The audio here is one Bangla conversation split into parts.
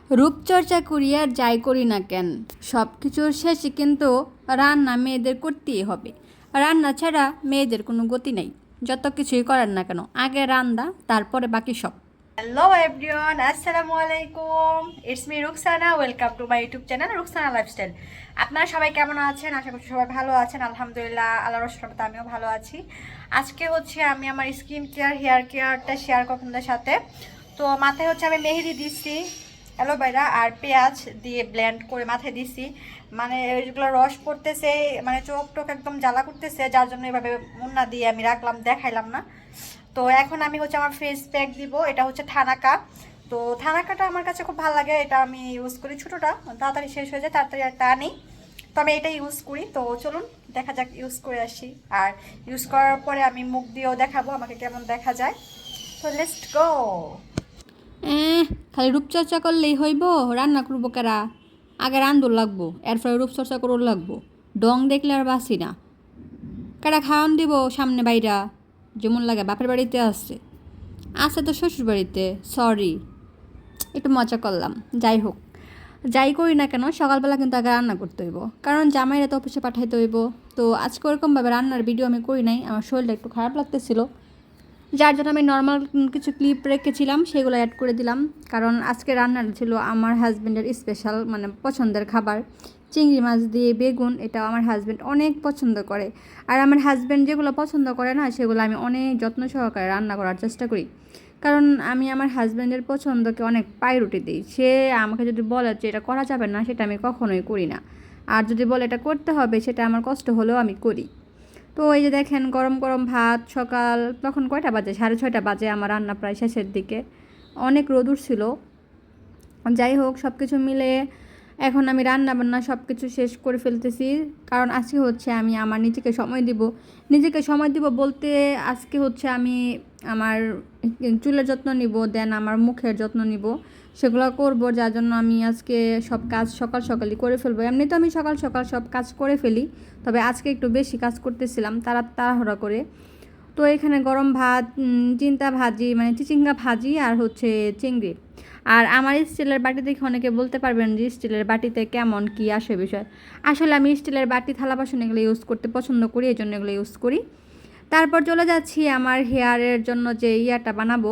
রূপচর্চা করি আর যাই করি না কেন, সব কিছুর শেষে কিন্তু রান্না মেয়েদের করতেই হবে। রান্না ছাড়া মেয়েদের কোনো গতি নেই। যত কিছুই করার না কেন, আগে রান্না, তারপরে বাকি সব। হ্যালো এভরিওয়ান, আসসালামু আলাইকুম। It's me Rukhsana. Welcome to my YouTube channel Rukhsana lifestyle. আপনারা সবাই কেমন আছেন? আশা করছি সবাই ভালো আছেন। আলহামদুলিল্লাহ, আল্লাহর রহমতে আমিও ভালো আছি। আজকে হচ্ছে আমি আমার স্কিন কেয়ার, হেয়ার কেয়ারটা শেয়ার করব আপনাদের সাথে। তো মাথায় হচ্ছে আমি মেহেদি দিচ্ছি, অ্যালোভেরা আর পেঁয়াজ দিয়ে ব্লেন্ড করে মাথায় দিছি। মানে ওইগুলো রস পড়তেছে, মানে চোখ টোক একদম জ্বালা করতেছে, যার জন্য এভাবে মুন্না দিয়ে আমি রাখলাম, দেখাইলাম না। তো এখন আমি হচ্ছে আমার ফেস প্যাক দিব, এটা হচ্ছে থানাকা। তো থানাকাটা আমার কাছে খুব ভালো লাগে, এটা আমি ইউজ করি। ছোটোটা তাড়াতাড়ি শেষ হয়ে যায়, তাড়াতাড়ি একটা আনি, তো আমি এটা ইউজ করি। তো চলুন দেখা যাক, ইউজ করে আসি। আর ইউজ করার পরে আমি মুখ দিয়েও দেখাবো আমাকে কেমন দেখা যায়। তো লেটস গো। খালি রূপচর্চা করলেই হইব? রান্না করবো কারা? আগে রান্ধুর লাগবো, এরপরে রূপচর্চা করুর লাগবো। ডং দেখলে আর বাসি না। কারা খাওয়ান দিব সামনে বাইরা? যেমন লাগে বাপের বাড়িতে আছে তো শ্বশুর বাড়িতে। সরি, একটু মজা করলাম। যাই হোক, যাই করি না কেন, সকালবেলা কিন্তু আগে রান্না করতে হইব, কারণ জামাইরা তো অফিসে পাঠাইতে হইব। তো আজকে ওরকমভাবে রান্নার ভিডিও আমি করি নাই, আমার শরীরটা একটু খারাপ লাগতেছিল, যার জন্য আমি নর্মাল কিছু ক্লিপ রেখেছিলাম, সেগুলো অ্যাড করে দিলাম। কারণ আজকে রান্নাটা ছিল আমার হাজব্যান্ডের স্পেশাল, মানে পছন্দের খাবার, চিংড়ি মাছ দিয়ে বেগুন। এটা আমার হাজব্যান্ড অনেক পছন্দ করে। আর আমার হাজব্যান্ড যেগুলো পছন্দ করে না, সেগুলো আমি অনেক যত্ন সহকারে রান্না করার চেষ্টা করি। কারণ আমি আমার হাজব্যান্ডের পছন্দকে অনেক প্রায়োরিটি দিই। সে আমাকে যদি বলে যে এটা করা যাবে না, সেটা আমি কখনোই করি না। আর যদি বলে এটা করতে হবে, সেটা আমার কষ্ট হলেও আমি করি। তো এই যে দেখেন, গরম গরম ভাত। সকাল তখন কয়টা বাজে? 6:30 বাজে। আমার রান্না প্রায় শেষের দিকে, অনেক রোদুর ছিল। যাই হোক, সব কিছু মিলে এখন আমি রান্না বান্না সব কিছু শেষ করে ফেলতেছি। কারণ আজকে হচ্ছে আমি আমার নিজেকে সময় দিব। নিজেকে সময় দিব বলতে, আজকে হচ্ছে আমি আমার চুলের যত্ন নিব, দেন আমার মুখের যত্ন নিব, সেগুলো করব। যার জন্য আমি আজকে সব কাজ সকাল সকালই করে ফেলবো। এমনি তো আমি সকাল সকাল সব কাজ করে ফেলি, তবে আজকে একটু বেশি কাজ করতেছিলাম তাড়াহুড়া করে। তো এখানে গরম ভাত, চিন্তা ভাজি, মানে চিচিঙ্গা ভাজি, আর হচ্ছে চিংড়ি। আর আমার স্টিলের বাটি দেখে অনেকে বলতে পারবেন যে স্টিলের বাটিতে কেমন কী আসে বিষয়। আসলে আমি স্টিলের বাটি, থালা বাসন এগুলো ইউজ করতে পছন্দ করি, এই জন্য এগুলো ইউজ করি। তারপর চলে যাচ্ছি আমার হেয়ারের জন্য যে ইয়াটা বানাবো,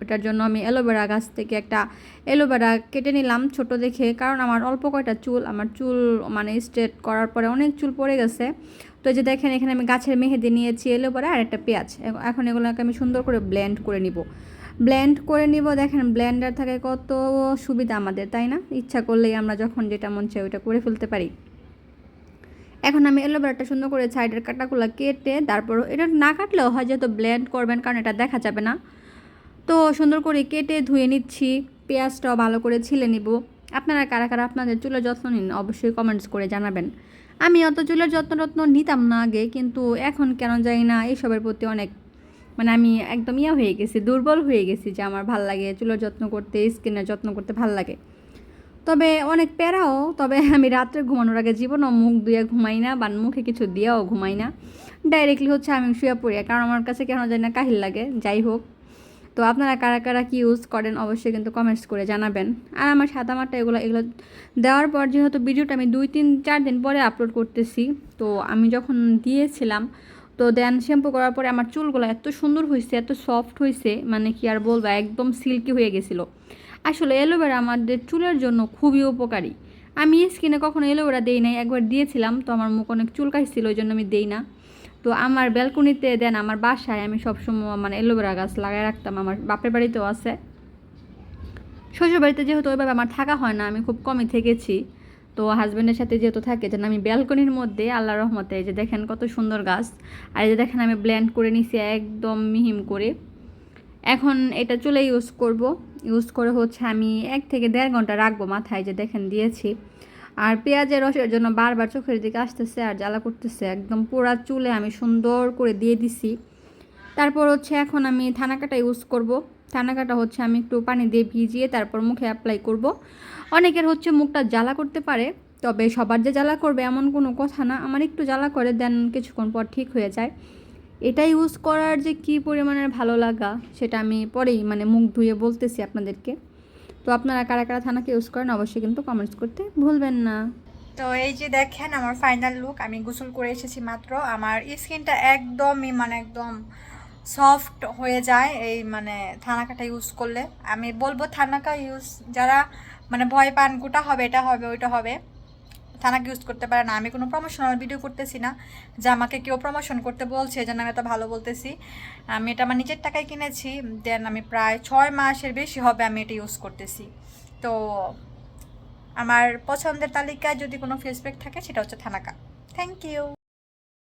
ওটার জন্য আমি অ্যালোভেরা গাছ থেকে একটা অ্যালোভেরা কেটে নিলাম ছোট দেখে। কারণ আমার অল্প কয়টা চুল, আমার চুল মানে স্ট্রেট করার পরে অনেক চুল পড়ে গেছে। তো এই যে দেখেন, এখানে আমি গাছের মেহেদি নিয়েছি, অ্যালোভেরা আর একটা পেঁয়াজ। এখন এগুলোকে আমি সুন্দর করে ব্লেন্ড করে নিব। দেখেন, ব্লেন্ডার থাকে কত সুবিধা আমাদের, তাই না? ইচ্ছা করলেই আমরা যখন যেটা মন চায় ওইটা করে ফেলতে পারি। এখন আমি অ্যালোভেরাটা সুন্দর করে সাইডের কাটাগুলো কেটে, তারপর এটা না কাটলেও হয়, যেহেতু ব্লেন্ড করবেন, কারণ এটা দেখা যাবে না। তো সুন্দর করে কেটে ধুয়ে নিচ্ছি। পেঁয়াজটাও ভালো করে ছিলে নিব। আপনারা কারা কারা আপনাদের চুলের যত্ন নিন, অবশ্যই কমেন্টস করে জানাবেন। আমি অত চুলের যত্ন নিতাম না আগে, কিন্তু এখন কেন জানি না এইসবের প্রতি অনেক, মানে আমি একদম হয়ে গেছি, দুর্বল হয়ে গেছি, যে আমার ভাল লাগে চুলের যত্ন করতে, স্কিনের যত্ন করতে ভাল লাগে। তবে অনেক প্যারাও। তবে আমি রাত্রে ঘুমানোর আগে জীবনও মুখ ধুয়ে ঘুমাই না, বা মুখে কিছু দিয়েও ঘুমাই না। ডাইরেক্টলি হচ্ছে আমি শুয়ে পড়ি, কারণ আমার কাছে কেন জানি না কাহিল লাগে। যাই হোক, তো আপনারা কারা কারা কী ইউজ করেন অবশ্যই কিন্তু কমেন্টস করে জানাবেন। আর আমার সাদামাটা এগুলো দেওয়ার পর, যেহেতু ভিডিওটা আমি 2-3-4 দিন পরে আপলোড করতেছি, তো আমি যখন দিয়েছিলাম, তো দেন শ্যাম্পু করার পরে আমার চুলগুলো এত সুন্দর হয়েছে, এত সফট হয়েছে, মানে কি আর বলবো, একদম সিল্কি হয়ে গেছিলো। আসলে অ্যালোভেরা আমাদের চুলের জন্য খুবই উপকারী। আমি স্কিনে কখনো অ্যালোভেরা দেই নাই, একবার দিয়েছিলাম, তো আমার মুখ অনেক চুলকাইছিল, ওই জন্য আমি দেই না। তো আমার ব্যালকনিতে, দেন আমার বাসায় আমি সবসময় মানে অ্যালোভেরা গাছ লাগাই রাখতাম। আমার বাপের বাড়িতেও আছে। শ্বশুর বাড়িতে যেহেতু ওইভাবে আমার থাকা হয় না, আমি খুব কমই থেকেছি। তো হাজব্যান্ডের সাথে যেহেতু থাকে, যেন আমি ব্যালকনির মধ্যে, আল্লাহর রহমতে, যে দেখেন কত সুন্দর গাছ। আর এই যে দেখেন, আমি ব্লেন্ড করে নিছি একদম মিহিম করে। এখন এটা চুলে ইউজ করে হচ্ছে আমি 1 থেকে 1.5 ঘন্টা রাখবো মাথায়, যে দেখেন দিয়েছি। আর পেঁয়াজের রসের জন্য বারবার চোখের দিকে আসতেছে আর জ্বালা করতেছে, একদম পুরা চুলে আমি সুন্দর করে দিয়ে দিছি। তারপর হচ্ছে এখন আমি থানাকাটা ইউজ করব। থানাকাটা হচ্ছে আমি একটু পানি দিয়ে ভিজিয়ে তারপর মুখে অ্যাপ্লাই করব। অনেকের হচ্ছে মুখটা জ্বালা করতে পারে, তবে সবার যে জ্বালা করবে এমন কোনো কথা না। আমার একটু জ্বালা করে, দেন কিছুক্ষণ পর ঠিক হয়ে যায়। এটা ইউজ করার যে কী পরিমাণের ভালো লাগা, সেটা আমি পরেই মানে মুখ ধুয়ে বলতেছি আপনাদেরকে। তো আপনারা কারা কারা থানাকে ইউজ করেন অবশ্যই কিন্তু কমেন্টস করতে ভুলবেন না। তো এই যে দেখেন আমার ফাইনাল লুক, আমি গোসল করে এসেছি মাত্র। আমার স্কিনটা একদমই মানে একদম সফট হয়ে যায় এই মানে থানাকাটা ইউজ করলে। আমি বলবো থানাকা ইউজ যারা মানে ভয় পান গোটা হবে এটা হবে ওইটা হবে, থানাকে ইউজ করতে পারে না। আমি কোনো প্রমোশনাল ভিডিও করতেছি না যে আমাকে কেউ প্রমোশন করতে বলছে যেন আমি এত ভালো বলতেছি। আমি এটা আমার নিজের টাকায় কিনেছি, দেন আমি প্রায় 6 মাসের বেশি হবে আমি এটা ইউজ করতেছি। তো আমার পছন্দের তালিকায় যদি কোনো ফেস প্যাক থাকে সেটা হচ্ছে থানাকা। Thank you.